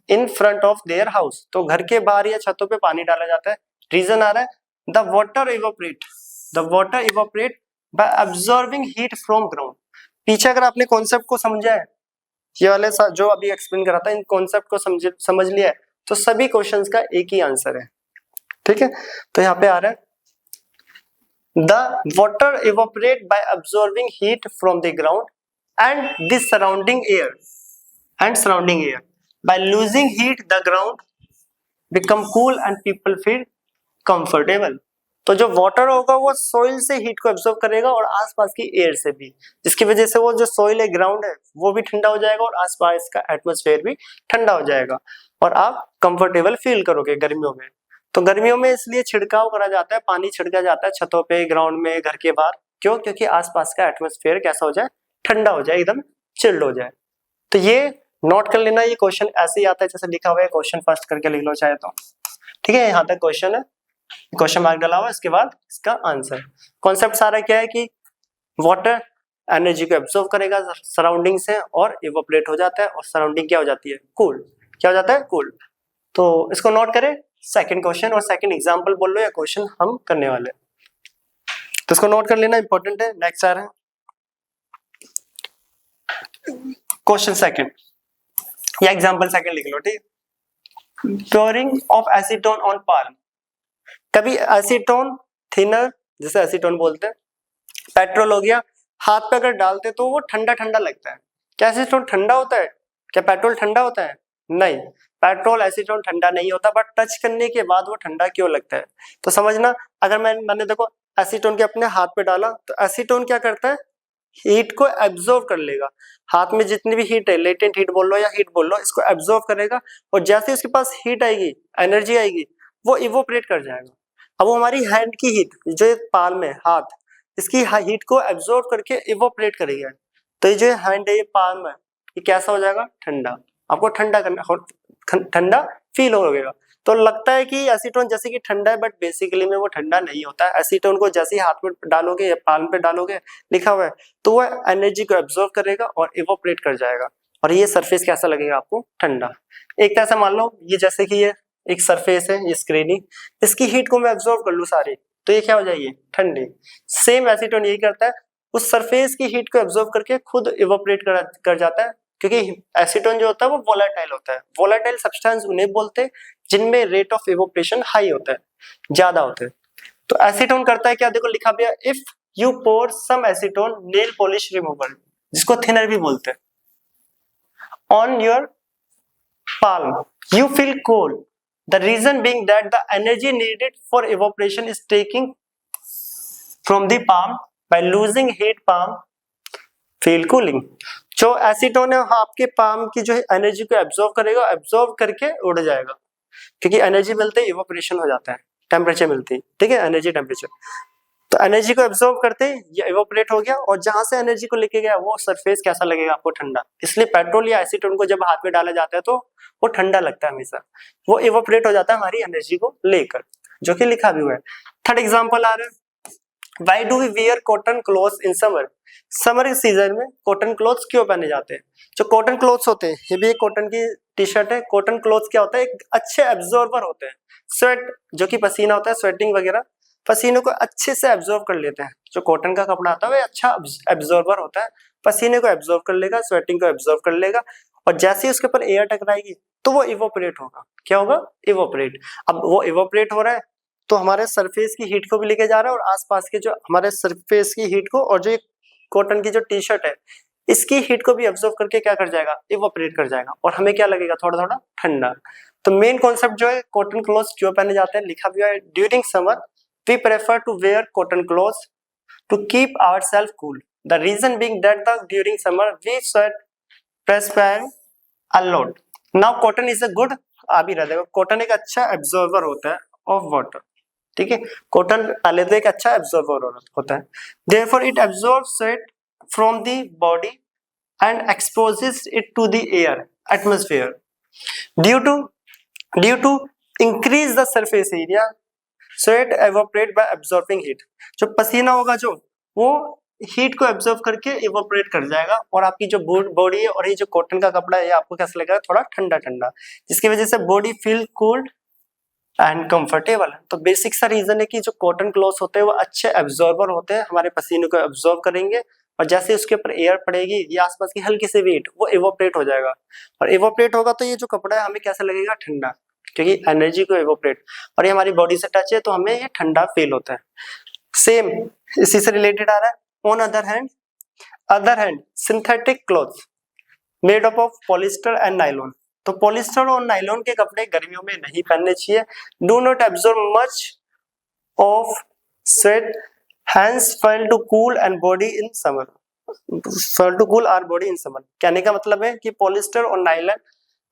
Speaker 1: in front of their house, तो घर के बाहर या छतों पे पानी डाला जाता है। रीजन आ रहा है, the water evaporate by absorbing heat from ground। पीछे अगर आपने कॉन्सेप्ट को समझा है, ये वाले जो अभी एक्सप्लेन करा था, इन कॉन्सेप्ट को समझ लिया है, तो सभी क्वेश्चंस का एक ही आंसर है, ठीक है। तो यहाँ पे आ रहा है, the water evaporate by absorbing heat from the ground and the surrounding air, by losing heat the ground become cool and people feel comfortable। तो जो वाटर होगा वो सोइल से हीट को एब्जॉर्ब करेगा और आसपास की एयर से भी, जिसकी वजह से वो जो सोइल है, ग्राउंड है, वो भी ठंडा हो जाएगा और आसपास का एटमॉस्फेयर भी ठंडा हो जाएगा और आप कंफर्टेबल फील करोगे गर्मियों में। तो गर्मियों में इसलिए छिड़काव करा जाता है, पानी छिड़का जाता है छतों पे, ग्राउंड में, घर के बाहर, क्यों, क्योंकि आसपास का एटमॉस्फेयर कैसा हो जाए, ठंडा हो जाए, एकदम चिल्ड हो जाए। तो ये नोट कर लेना, ये क्वेश्चन ऐसे ही आता है जैसे लिखा हुआ है, क्वेश्चन फर्स्ट करके लिख लो चाहे तो, ठीक है। यहाँ तक क्वेश्चन है, क्वेश्चन मार्क डाला हुआ, इसके बाद इसका आंसर। कॉन्सेप्ट सारा क्या है कि वाटर एनर्जी को एब्जॉर्ब करेगा सराउंडिंग से और इवोपरेट हो जाता है, और सराउंडिंग क्या हो जाती है, कूल, क्या हो जाता है, कूल। तो इसको नोट करें, सेकंड क्वेश्चन और सेकंड एग्जांपल बोल लो या क्वेश्चन हम करने वाले, तो इसको नोट कर लेना, इंपॉर्टेंट है। नेक्स्ट आ रहा है क्वेश्चन सेकंड, या एग्जांपल सेकंड लिख लो, ठीक। Pouring of acetone on palm, कभी एसीटोन थिनर जिसे एसीटोन बोलते हैं। पेट्रोल हो गया, हाथ पे अगर डालते तो वो ठंडा ठंडा लगता है। क्या एसीटोन ठंडा होता है? क्या पेट्रोल ठंडा होता है? नहीं, पेट्रोल एसीटोन ठंडा नहीं होता, बट टच करने के बाद वो ठंडा क्यों लगता है? तो समझना, अगर मैंने देखो एसीटोन के अपने हाथ पे डाला तो एसीटोन क्या करता है, हीट को एब्जॉर्ब कर लेगा। हाथ में जितनी भी हीट है, लेटेंट हीट बोल लो या हीट बोल लो, इसको एब्जॉर्ब करेगा और जैसे उसके पास हीट आएगी, एनर्जी आएगी, वो इवोपरेट कर जाएगा। अब वो हमारी हैंड की हीट, जो पाल्म में हाथ, इसकी हीट को एब्जॉर्ब करके इवोपरेट करेगा। तो ये जो हैंड है, ये पाल्म है, ये कैसा हो जाएगा? ठंडा। आपको ठंडा करना, ठंडा फील होगा। तो लगता है कि एसीटोन जैसे कि ठंडा है, बट बेसिकली में वो ठंडा नहीं होता है। एसीटोन को जैसे ही हाथ में डालोगे या पाल्म पे डालोगे, लिखा हुआ है, तो वो एनर्जी को एब्जॉर्ब करेगा और इवोपरेट कर जाएगा। और ये सरफेस कैसा लगेगा आपको? ठंडा। एक तरह से मान लो ये जैसे कि ये एक सरफेस है, ये स्क्रीनिंग, इसकी हीट को मैं एब्जॉर्ब कर लूं सारी, तो ये क्या हो जाएगी? ठंडी। सेम एसीटोन यही करता है, उस सरफेस की हीट को एब्जॉर्ब करके खुद इवोपरेट कर जाता है। क्योंकि एसीटोन जो होता है वो वोलेटाइल होता है। वोलेटाइल सब्सटेंस उन्हें बोलते हैं जिनमें रेट ऑफ इवोपरेशन हाई होता है, ज्यादा होता है। तो एसीटोन करता है क्या? देखो लिखा भी है, if you pour some acetone nail polish remover, जिसको थिनर भी बोलते हैं, on your palm, you feel cold. The reason being that the energy needed for evaporation is taking from the palm. By losing heat, palm feel cooling. जो acetone है आपके palm की जो energy को एब्जॉर्ब करेगा, एब्जॉर्ब करके उड़ जाएगा, क्योंकि एनर्जी मिलते ही इवोपरेशन हो जाता है, टेम्परेचर मिलती है, ठीक है, एनर्जी टेम्परेचर। तो एनर्जी को एब्जॉर्ब करते ये इवोपरेट हो गया, और जहां से एनर्जी को लेके गया वो सरफेस कैसा लगेगा आपको? ठंडा। इसलिए पेट्रोल या एसीटोन को जब हाथ में डाला जाता है तो वो ठंडा लगता है हमेशा, वो इवोपरेट हो जाता है हमारी एनर्जी को लेकर, जो कि लिखा भी हुआ है। थर्ड एग्जांपल आ रहा है, Why do we wear cotton clothes in summer? Summer के सीजन में कॉटन क्लोथ्स क्यों पहने जाते हैं? जो कॉटन क्लोथ्स होते हैं, ये भी एक कॉटन की टी शर्ट है। कॉटन क्लोथ्स क्या होता है? एक अच्छे एब्जॉर्बर होते हैं। स्वेट, जो कि पसीना होता है, स्वेटिंग वगैरह, पसीने को अच्छे से एब्जॉर्ब कर लेते हैं। जो कॉटन का कपड़ा आता है वो अच्छा एब्जॉर्बर होता है, पसीने को एब्जॉर्ब कर लेगा, स्वेटिंग को एब्जॉर्ब कर लेगा, और जैसे ही उसके ऊपर एयर टकराएगी तो वो इवोपरेट होगा। क्या होगा? इवोपरेट। अब वो इवोपरेट हो रहा है तो हमारे सरफेस की हीट को भी लेके जा रहा है, और आसपास के जो हमारे सरफेस की हीट को, और जो कॉटन की जो टी शर्ट है इसकी हीट को भी एब्जॉर्ब करके क्या कर जाएगा? इवोपरेट कर जाएगा, और हमें क्या लगेगा? थोड़ा थोड़ा ठंडा। तो मेन कॉन्सेप्ट जो है, कॉटन क्लोथ्स क्यों पहने जाते हैं, लिखा भी है, during summer we prefer to wear cotton clothes to keep ourself cool. The reason being that the during summer we sweat perspire a lot. Now cotton is a good, आ भी रहा, देखो कॉटन एक अच्छा एब्जॉर्बर होता है of water, ठीक है। कॉटन पहले तो एक अच्छा एब्जॉर्बर होता है, therefore it absorbs sweat from the body and exposes it to the air atmosphere due to increase the surface area, sweat evaporate by absorbing heat। जो पसीना होगा जो वो हीट को एब्जॉर्ब करके इवोपरेट कर जाएगा, और आपकी जो बॉडी है और ये जो कॉटन का कपड़ा है, ये आपको कैसा लगेगा? थोड़ा ठंडा ठंडा, जिसकी वजह से body feel cooled and comfortable. तो बेसिक सा रीजन है कि जो कॉटन क्लॉथ्स होते हैं वो अच्छे एब्जॉर्बर होते हैं, हमारे पसीने को एब्जॉर्ब करेंगे, और जैसे उसके ऊपर एयर पड़ेगी या आसपास की हल्की सी हीट, वो इवोपरेट हो जाएगा, और इवोपरेट होगा तो ये जो कपड़ा है हमें कैसा लगेगा? ठंडा, क्योंकि एनर्जी को इवोपरेट, और ये हमारी बॉडी से टच है तो हमें ये ठंडा फील होता है। सेम इसी से रिलेटेड आ रहा है। On other hand synthetic clothes made up of polyester and nylon. तो पॉलिस्टर और नायलॉन के कपड़े गर्मियों में नहीं पहनने चाहिए। Do not absorb much of sweat, hence fail to cool and body in summer, fail to cool our body in summer. कहने का मतलब है कि पॉलिस्टर और नायलॉन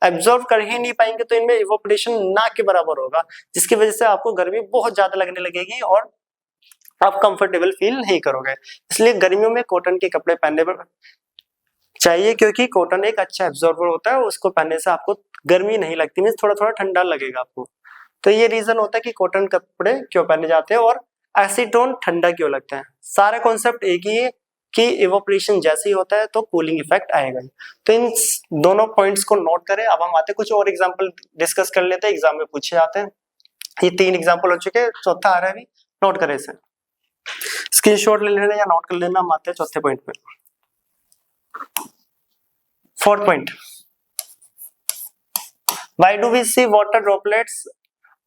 Speaker 1: एब्जॉर्ब कर ही नहीं पाएंगे, तो इनमें इवोपरेशन ना के बराबर होगा, जिसकी वजह से आपको गर्मी बहुत ज्यादा लगने लगेगी और आप कंफर्टेबल फील नहीं करोगे। इसलिए गर्मियों में कॉटन के कपड़े पहनने चाहिए, क्योंकि कॉटन एक अच्छा एब्जॉर्बर होता है, उसको पहनने से आपको गर्मी नहीं लगती, मींस थोड़ा थोड़ा ठंडा लगेगा आपको। तो ये रीजन होता है कि कॉटन कपड़े क्यों पहने जाते हैं और एसीटोन ठंडा क्यों लगता है। सारा कॉन्सेप्ट एक ही है कि इवोपरेशन जैसे ही होता है तो कूलिंग इफेक्ट आएगा। तो इन दोनों पॉइंट्स को नोट करें। अब हम आते कुछ और एग्जाम्पल डिस्कस कर लेते हैं, एग्जाम में पूछे जाते हैं। ये 3 एग्जाम्पल हो चुके हैं, चौथा आ रहा है अभी, नोट करें इसे, स्क्रीनशॉट ले लेना या नोट कर लेना। हम आते हैं चौथे पॉइंट पे। Fourth point, why do we see water droplets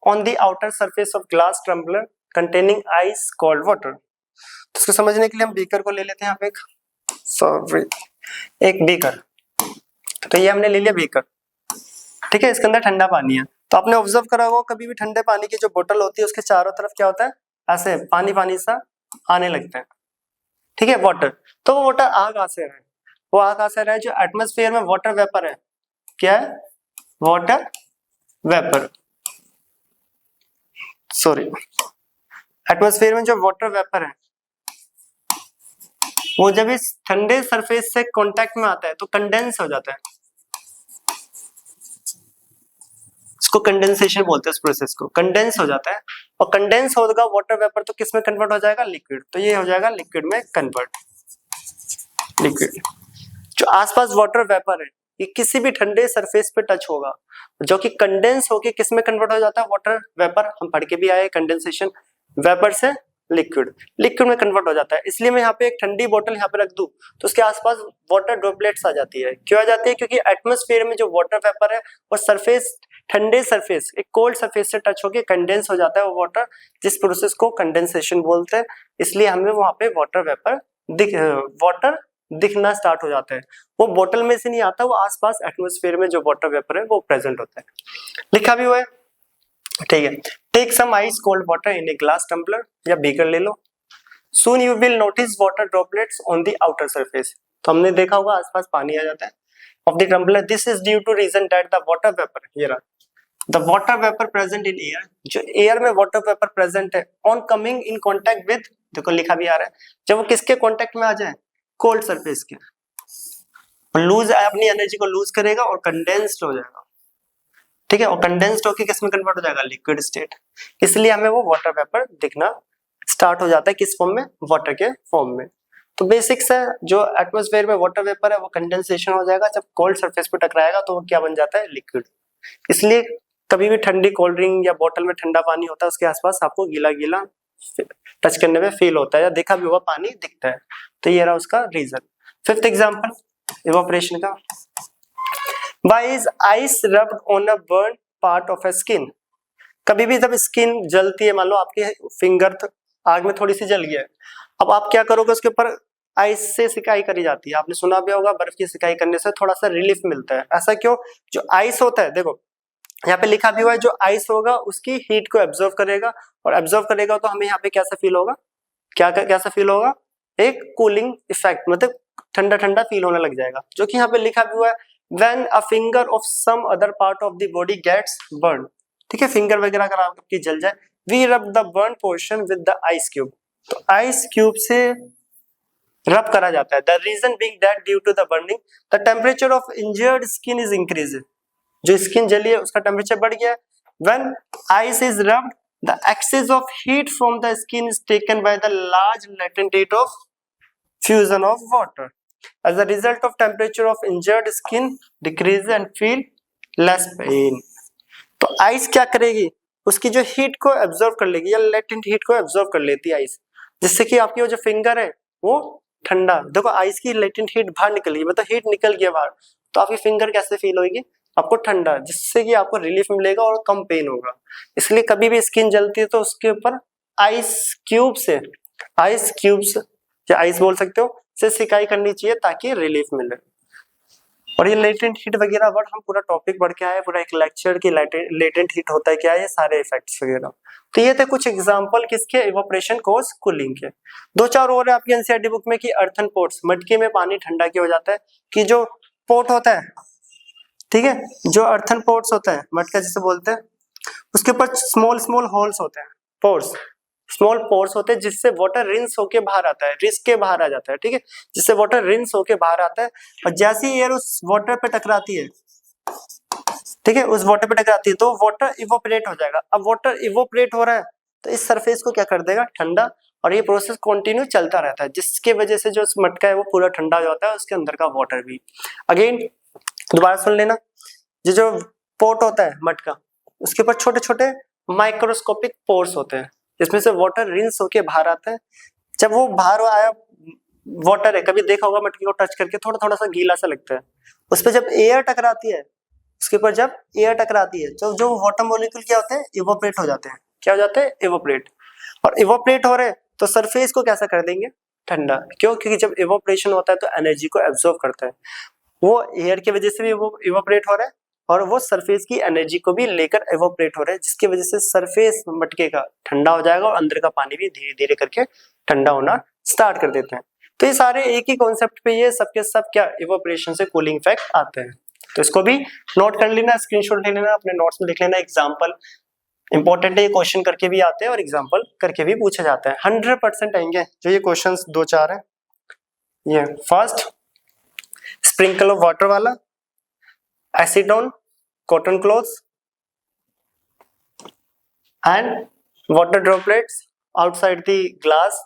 Speaker 1: on the outer surface of glass containing ice cold water। तो इसको समझने के लिए हम बीकर को ले लेते हैं। यहाँ पे एक बीकर, तो ये हमने ले लिया बीकर, ठीक है। इसके अंदर ठंडा पानी है। तो आपने ऑब्जर्व करा होगा कभी भी ठंडे पानी की जो बोतल होती है उसके चारों तरफ क्या होता है, ऐसे पानी पानी सा आने लगता है, ठीक है, वाटर। तो वो वाटर आ कहां से रहा है, वो आ कहां से रहा है, जो एटमॉस्फेयर में वाटर वेपर है, क्या है, वाटर वेपर, सॉरी, एटमॉस्फेयर में जो वाटर वेपर है वो जब इस ठंडे सरफेस से कांटेक्ट में आता है तो कंडेंस हो जाता है। इसको कंडेंसेशन बोलते हैं, इस प्रोसेस को कंडेंस हो जाता है। और कंडेंस होगा वाटर वेपर तो किस में कन्वर्ट हो जाएगा, लिक्विड। तो ये हो जाएगा लिक्विड में कन्वर्ट। लिक्विड जो आसपास वाटर वेपर है ये किसी भी ठंडे सरफेस पे टच होगा जो कि कंडेंस होके किस में कन्वर्ट हो जाता है, वाटर वेपर। हम पढ़ के भी आए कंडेंसेशन, वेपर से लिक्विड, लिक्विड में कन्वर्ट हो जाता है। इसलिए मैं यहाँ पे एक ठंडी बोतल यहाँ पे रख दूं तो उसके आसपास वाटर ड्रॉपलेट्स आ जाती है। क्यों आ जाती है, क्योंकि एटमॉस्फेयर में जो वाटर वेपर है वो सरफेस, ठंडे सरफेस, एक कोल्ड सरफेस से टच होके कंडेंस हो जाता है वो वाटर, जिस प्रोसेस को कंडेंसेशन बोलते हैं। इसलिए हमें वहां पे वाटर दिखना स्टार्ट हो जाता है। वो बोतल में से नहीं आता, वो आसपास एटमॉस्फेयर में जो वाटर वेपर है वो प्रेजेंट होता है। लिखा भी हुआ है, ठीक है। Take some ice cold water in a glass tumbler या बीकर ले लो। Soon you will notice water droplets on the outer surface. तो हमने देखा होगा आसपास पानी आ जाता है of the tumbler. This is due to reason that the water vapour, ये रहा, the water vapour present in air, जो एयर में वाटर वेपर प्रेजेंट है, on coming in contact with, देखो लिखा भी आ रहा है, जब वो किसके कांटेक्ट में आ जाए, कोल्ड सरफेस के, लूज अपनी एनर्जी को लूज करेगा और कंडेंस्ड हो जाएगा, ठीक है। और कंडेंस्ड होकर किस में कन्वर्ट हो जाएगा, लिक्विड स्टेट। इसलिए हमें वो वाटर वेपर दिखना स्टार्ट हो जाता है, किस फॉर्म में, वाटर के फॉर्म में। तो बेसिक्स है, जो एटमॉस्फेयर में वाटर वेपर है वो कंडेंसेशन हो जाएगा, जब कोल्ड सरफेस पे टकराएगा तो वो क्या बन जाता है, लिक्विड। इसलिए कभी भी ठंडी कोल्ड ड्रिंक या बोतल में ठंडा पानी होता है उसके आसपास आपको गीला गीला टच करने में फील होता है या देखा भी हुआ पानी दिखता है। तो ये रहा उसका रीजन। फिफ्थ एग्जांपल इवोपरेशन का। Why is ice rubbed on a burnt part of a skin? कभी भी जब स्किन जलती है, मान लो आपकी फिंगर आग में थोड़ी सी जल गया है, अब आप क्या करोगे, उसके ऊपर आइस से सिकाई करी जाती है। आपने सुना भी होगा बर्फ की सिकाई करने से थोड़ा सा रिलीफ मिलता है। ऐसा क्यों, जो आइस होता है, देखो यहाँ पे लिखा भी हुआ है, जो आइस होगा उसकी हीट को एब्जॉर्व करेगा, और एब्जॉर्व करेगा तो हमें यहाँ पे कैसा फील होगा, कैसा फील होगा, एक कूलिंग इफेक्ट, मतलब ठंडा ठंडा फील होने लग जाएगा। जो कि यहाँ पे लिखा भी हुआ है, when a finger of some other part of the body gets burned, ठीक है, फिंगर वगैरह अगर आपकी जल जाए, we rub the burnt portion with the ice cube, तो आइस क्यूब से रब करा जाता है। The reason being that due to the burning, the temperature of injured skin is increased, जो स्किन जली है उसका टेम्परेचर बढ़ गया है। When ice is rubbed, the excess of heat from the skin is taken by the large latent heat of fusion of water. As a result of temperature of injured skin decrease and feel less pain. तो ice क्या करेगी, उसकी जो heat को absorb कर लेगी या latent heat को एब्जॉर्व कर लेती है आइस, जिससे कि आपकी वो जो फिंगर है वो ठंडा, देखो आइस की लेटेंट हीट बाहर निकल गई, मतलब हीट निकल गया बाहर, तो आपकी फिंगर कैसे फील होगी, आपको ठंडा, जिससे कि आपको रिलीफ मिलेगा और कम पेन होगा। इसलिए कभी भी स्किन जलती है तो उसके ऊपर आइस क्यूब्स या आइस बोल सकते हो से सिकाई करनी चाहिए ताकि रिलीफ मिले। और ये लेटेंट हीट वगैरह वर्ड हम पूरा टॉपिक बढ़ के आए, पूरा एक लेक्चर की लेटेंट हीट होता है क्या है, ये सारे इफेक्ट्स वगैरह। तो ये थे कुछ एग्जांपल किसके, इवोपरेशन कोज कूलिंग के। दो चार और है आपकी एनसीईआरटी बुक में कि अर्थन पोट्स, मटके में पानी ठंडा क्यों हो जाता है, कि जो पोट होता है, ठीक है, जो अर्थन पोट्स होता है, मटका जिसे बोलते हैं, उसके ऊपर स्मॉल स्मॉल होल्स होते हैं, पोर्स, स्मॉल पोर्स होते हैं, जिससे वाटर रिंस होके बाहर आता है, रिस के बाहर आ जाता है, ठीक है, जिससे वाटर रिंस होके बाहर आता है। और जैसी एयर उस वाटर पे टकराती है, ठीक है, उस वाटर पे टकराती है तो वाटर इवोपरेट हो जाएगा। अब वाटर इवोपरेट हो रहा है तो इस सरफेस को क्या कर देगा, ठंडा, और ये प्रोसेस कंटिन्यू चलता रहता है, जिसके वजह से जो मटका है वो पूरा ठंडा हो जाता है, उसके अंदर का वाटर भी। अगेन दोबारा सुन लेना, ये जो पोट होता है मटका, उसके ऊपर छोटे छोटे माइक्रोस्कोपिक पोर्स होते हैं, जिसमें से वाटर रिंस होके बाहर आता है। जब वो बाहर आया वाटर है, कभी देखा होगा मटकी को टच करके थोड़ा थोड़ा सा गीला सा लगता है, उस पर जब एयर टकराती है, उसके ऊपर जब एयर टकराती है, जो वाटर मॉलिक्यूल क्या होते हैं, इवोपरेट हो जाते हैं। क्या हो जाते हैं, इवोपरेट। और इवोपरेट हो रहे तो सरफेस को कैसा कर देंगे, ठंडा। क्यों? क्योंकि जब इवोपरेशन होता है तो एनर्जी को एब्जॉर्ब करता है, वो एयर की वजह से भी वो इवोपरेट हो रहा है और वो सरफेस की एनर्जी को भी लेकर इवोपरेट हो रहा है, जिसकी वजह से सरफेस मटके का ठंडा हो जाएगा और अंदर का पानी भी धीरे धीरे करके ठंडा होना स्टार्ट कर देते हैं। तो ये सारे एक ही कॉन्सेप्ट पे ये सबके सब क्या इवोपरेशन से कूलिंग इफेक्ट आते हैं। तो इसको भी नोट कर लेना, स्क्रीनशॉट ले लेना, अपने नोट्स में लिख लेना। एग्जाम्पल इंपॉर्टेंट है, ये क्वेश्चन करके भी आते हैं और एग्जाम्पल करके भी पूछे जाते हैं। 100% आएंगे जो ये क्वेश्चंस 2-4 है। ये फर्स्ट स्प्रिंकल ऑफ वाटर वाला, acetone cotton clothes and water droplets outside the glass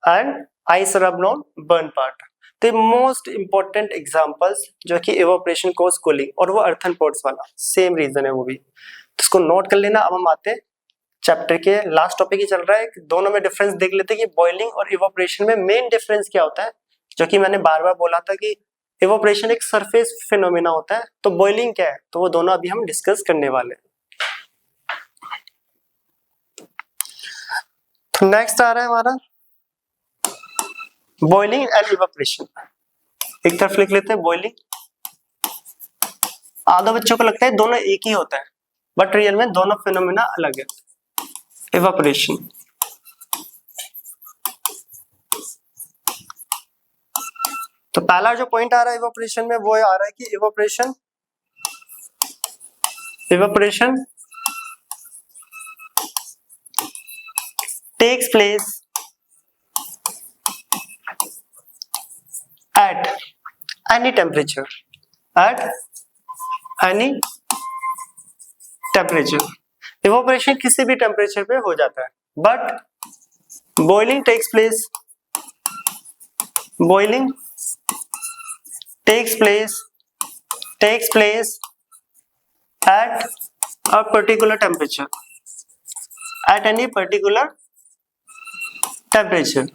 Speaker 1: and ice rubbed on burn part. तो मोस्ट इंपॉर्टेंट एग्जांपल्स जो कि इवोपरेशन कॉज कूलिंग, और वो अर्थन पॉट्स वाला सेम रीजन है वो भी, तो इसको नोट कर लेना। अब हम आते हैं चैप्टर के लास्ट टॉपिक ही चल रहा है, दोनों में डिफरेंस देख लेते हैं कि बॉइलिंग और इवोपरेशन में मेन डिफरेंस क्या होता है। जो कि मैंने बार बार बोला था कि इवोपरेशन एक सरफेस फिनोमिना होता है, तो बॉइलिंग क्या है, तो वो दोनों अभी हम डिस्कस करने वाले हैं। तो नेक्स्ट आ रहा है हमारा बॉइलिंग एंड इवोपरेशन। एक तरफ लिख लेते हैं बॉइलिंग। आधा बच्चों को लगता है दोनों एक ही होता है, बट रियल में दोनों फिनोमिना अलग है। इवोपरेशन, तो पहला जो पॉइंट आ रहा है इवोपरेशन में वो आ रहा है कि evaporation takes place at any temperature, evaporation किसी भी टेम्परेचर पे हो जाता है, but boiling takes place at a particular temperature, at any particular temperature.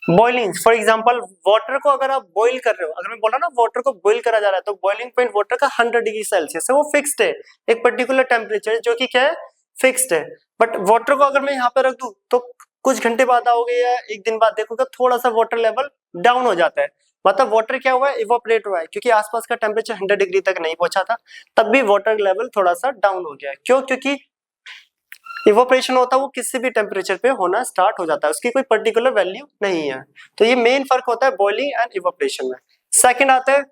Speaker 1: Boiling for example water को अगर आप बॉईल कर रहे हो, अगर मैं बोला ना वाटर को बॉईल करा जा रहा है, तो बॉइलिंग पॉइंट वाटर का 100 डिग्री सेल्सियस है, वो फिक्स्ड है, एक पर्टिकुलर टेम्परेचर जो कि क्या है, फिक्स्ड है। बट वाटर को अगर मैं यहाँ पे रख दूं तो कुछ घंटे बाद आओगे या एक दिन बाद देखोगे थोड़ा सा वाटर लेवल डाउन हो जाता है, मतलब वाटर क्या हुआ है, इवोपरेट हुआ है, क्योंकि आसपास का टेम्परेचर 100 डिग्री तक नहीं पहुंचा था, तब भी वाटर लेवल थोड़ा सा डाउन हो गया है। क्यों? क्योंकि इवोपरेशन होता है वो किसी भी टेम्परेचर पे होना स्टार्ट हो जाता है, उसकी कोई पर्टिकुलर वैल्यू नहीं है। तो ये मेन फर्क होता है बॉइलिंग एंड इवोपरेशन में। सेकंड आता है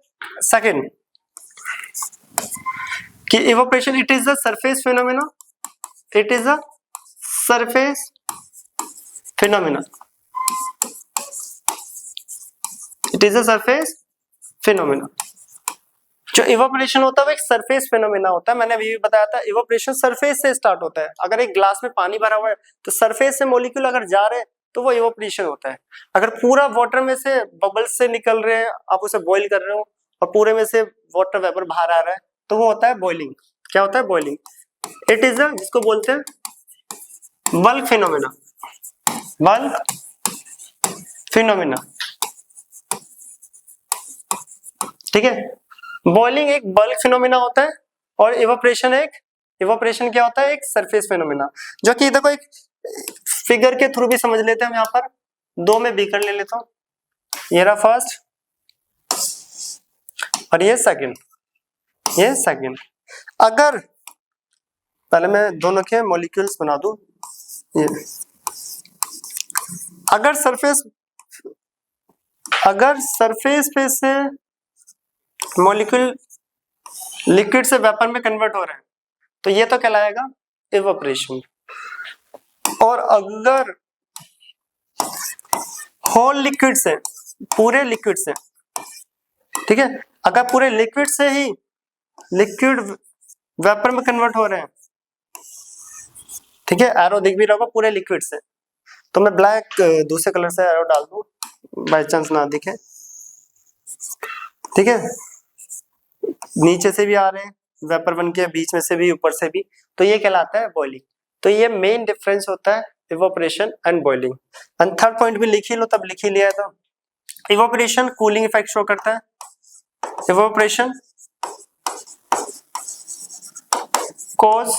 Speaker 1: सेकंड कि evaporation it is a surface phenomena, it is a surface phenomena, it is a surface phenomena. जो इवोपरेशन होता है वो एक सरफेस फिनोमेना होता है, मैंने अभी भी बताया था, इवोपरेशन सरफेस से स्टार्ट होता है। अगर एक ग्लास में पानी भरा हुआ है तो सरफेस से मॉलिक्यूल अगर जा रहे हैं तो वो इवोपरेशन होता है। अगर पूरा वाटर में से बबल्स से निकल रहे हैं, आप उसे बॉईल कर रहे हो और पूरे में से वाटर वेपर बाहर आ रहा है, तो वो होता है बॉइलिंग। क्या होता है? बॉइलिंग। इट इज जिसको बोलते हैं बल्क फिनोमेना, बल्क फिनोमेना, ठीक है। बॉइलिंग एक बल्क फिनोमिना होता है और इवोपरेशन क्या होता है, एक सरफेस फिनोमिना। जो कि देखो एक फिगर के थ्रू भी समझ लेते हैं हम, यहाँ पर दो में बीकर ले लेता हूं, ये रहा फर्स्ट और ये सेकंड, ये सेकंड। अगर पहले मैं दोनों के मॉलिक्यूल्स बना दूं, ये अगर सरफेस पे से मॉलिक्यूल लिक्विड से वेपर में कन्वर्ट हो रहे हैं तो ये तो कहलाएगा इवोपरेशन। और अगर होल लिक्विड से, पूरे लिक्विड से, ठीक है, अगर पूरे लिक्विड से ही लिक्विड वेपर में कन्वर्ट हो रहे हैं, ठीक है, एरो दिख भी रहा होगा पूरे लिक्विड से, तो मैं ब्लैक दूसरे कलर से एरो डाल दूं बाय चांस ना दिखे, ठीक है, नीचे से भी आ रहे हैं वेपर बन के, बीच में से भी, ऊपर से भी, तो ये कहलाता है बॉइलिंग। तो ये मेन डिफरेंस होता है evaporation and boiling. And third point भी लिख ही लो, तब लिख ही लिया था। इवोपरेशन कूलिंग इफेक्ट शो करता है, इवोपरेशन कॉज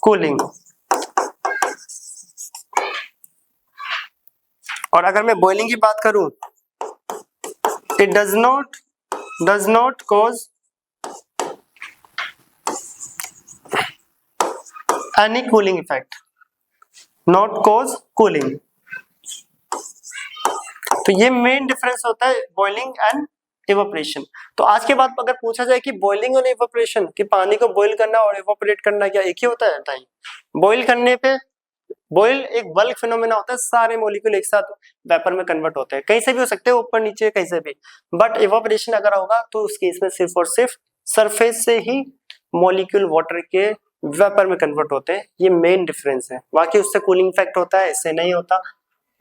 Speaker 1: कूलिंग। और अगर मैं बॉइलिंग की बात करूं, it does not cause any cooling effect, not cause cooling. तो ये मेन डिफरेंस होता है बॉइलिंग एंड इवेपोरेशन। तो आज के बाद अगर पूछा जाए कि बॉइलिंग और इवेपोरेशन, कि पानी को बॉईल करना और इवेपोरेट करना क्या एक ही होता है? नहीं। बॉईल करने पे, बॉईल एक बल्क फिनोमेना होता है, सारे मॉलिक्यूल एक साथ वेपर में कन्वर्ट होते हैं, कहीं से भी हो सकते हैं, ऊपर नीचे कहीं से भी। बट इवेपोरेशन अगर होगा तो उस केस में सिर्फ और सिर्फ सरफेस से ही मॉलिक्यूल वाटर के वेपर में कन्वर्ट होते हैं। ये मेन डिफरेंस है। बाकी उससे कूलिंग इफेक्ट होता है, इससे नहीं होता।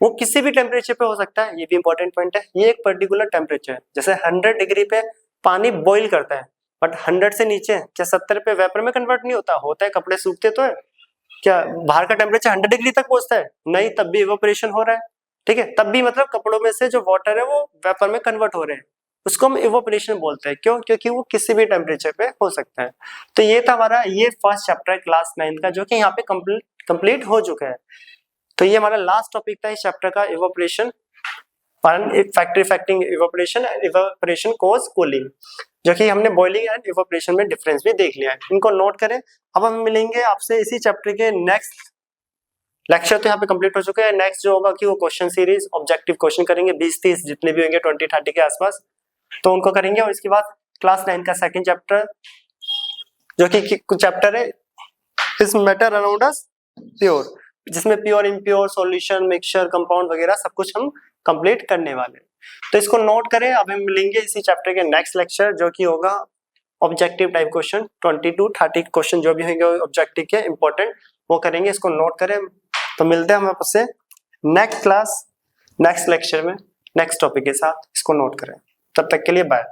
Speaker 1: वो किसी भी टेम्परेचर पे हो सकता है, ये भी इंपॉर्टेंट पॉइंट है। ये एक पर्टिकुलर टेम्परेचर है, जैसे 100 डिग्री पे पानी बॉईल करता है, बट 100 से नीचे क्या 70 पे वेपर में कन्वर्ट नहीं होता? होता है, कपड़े सूखते तो है। क्या बाहर का टेम्परेचर 100 डिग्री तक पहुंचता है? नहीं, तब भी इवेपोरेशन हो रहा है। ठीक है, तब भी मतलब कपड़ों में से जो वाटर है वो वेपर में कन्वर्ट हो रहे हैं, उसको हम इवेपोरेशन बोलते हैं। क्यों? क्योंकि वो किसी भी टेम्परेचर पे हो सकता है। तो ये था हमारा ये फर्स्ट चैप्टर क्लास 9 का, जो कि यहाँ पे कंप्लीट हो चुका है। तो ये हमारा लास्ट टॉपिक था इस चैप्टर का, evaporation, factory affecting evaporation and evaporation cause cooling, जो कि हमने बॉइलिंग एंड इवेपोरेशन में डिफरेंस भी देख लिया है। इनको नोट करें। अब हम मिलेंगे आपसे इसी चैप्टर के नेक्स्ट लेक्चर। तो यहाँ पे कंप्लीट हो चुके हैं। नेक्स्ट जो होगा कि वो क्वेश्चन सीरीज, ऑब्जेक्टिव क्वेश्चन करेंगे, 20-30 जितने भी होंगे, 20-30 के आसपास, तो उनको करेंगे। और इसके बाद क्लास 9 का सेकंड चैप्टर, जो कि कुछ चैप्टर है इस मैटर अराउंड अस प्योर, जिसमें pure, impure, solution, mixture, compound वगैरह सब कुछ हम कंप्लीट करने वाले हैं। तो इसको नोट करें। अब हम मिलेंगे इसी चैप्टर के नेक्स्ट लेक्चर, जो कि होगा ऑब्जेक्टिव टाइप क्वेश्चन, 20-30 क्वेश्चन जो भी होंगे ऑब्जेक्टिव के इंपॉर्टेंट, वो करेंगे। इसको नोट करें। तो मिलते हैं हम आपसे नेक्स्ट क्लास, नेक्स्ट लेक्चर में, नेक्स्ट टॉपिक के साथ। इसको नोट करें। तब तक के लिए बाय।